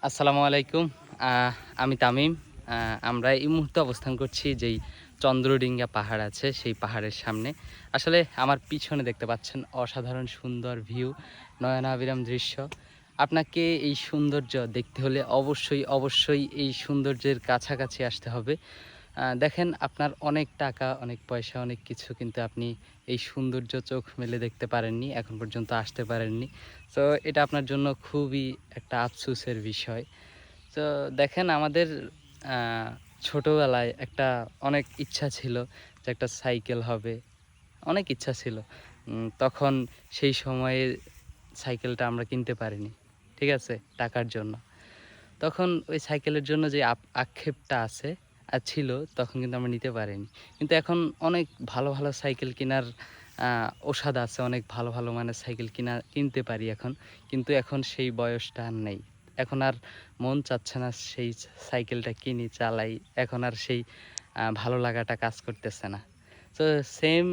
আসসালামু আলাইকুম। আমি তামিম। আমরা এই মুহূর্তে অবস্থান করছি যেই চন্দ্রডিঙ্গা পাহাড় আছে সেই পাহাড়ের সামনে। আসলে আমার পিছনে দেখতে পাচ্ছেন অসাধারণ সুন্দর ভিউ, নয়নাভিরাম দৃশ্য। আপনাকে এই সৌন্দর্য দেখতে হলে অবশ্যই এই সৌন্দর্যের কাছাকাছি আসতে হবে। দেখেন আপনার অনেক টাকা, অনেক পয়সা, অনেক কিছু কিন্তু আপনি এই সৌন্দর্য চোখ মেলে দেখতে পারেননি, এখন পর্যন্ত আসতে পারেননি। তো এটা আপনার জন্য খুবই একটা আফসোসের বিষয়। তো দেখেন আমাদের ছোটোবেলায় একটা অনেক ইচ্ছা ছিল যে একটা সাইকেল হবে, অনেক ইচ্ছা ছিল। তখন সেই সময়ে সাইকেলটা আমরা কিনতে পারিনি, ঠিক আছে? টাকার জন্য। তখন ওই সাইকেলের জন্য যে আক্ষেপটা আছে ছিল, তখন কিন্তু আমরা নিতে পারিনি। কিন্তু এখন অনেক ভালো সাইকেল কেনার ওসাদ আছে, অনেক ভালো মানের সাইকেল কিনতে পারি এখন। কিন্তু এখন সেই বয়সটা আর নেই। এখন আর মন চাচ্ছে না সেই সাইকেলটা কিনি, চালাই। এখন আর সেই ভালো লাগাটা কাজ করতেছে না। তো সেম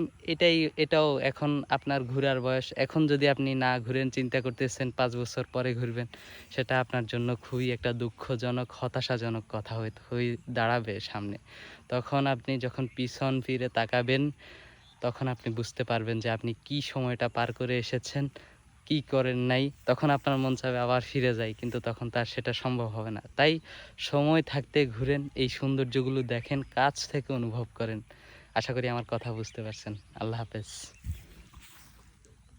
এটাও এখন আপনার ঘোরার বয়স। এখন যদি আপনি না ঘুরেন, চিন্তা করতেছেন ৫ বছর পরে ঘুরবেন, সেটা আপনার জন্য খুবই একটা দুঃখজনক, হতাশাজনক কথা হয়ে দাঁড়াবে সামনে। তখন আপনি যখন পিছন ফিরে তাকাবেন, তখন আপনি বুঝতে পারবেন যে আপনি কি সময়টা পার করে এসেছেন, কি করেন নাই। তখন আপনার মন চাইবে আবার ফিরে যাই, কিন্তু তখন তার সেটা সম্ভব হবে না। তাই সময় থাকতে ঘুরেন, এই সৌন্দর্যগুলো দেখেন, কাছ থেকে অনুভব করেন। আশা করি আমার কথা বুঝতে পারছেন। আল্লাহ হাফেজ।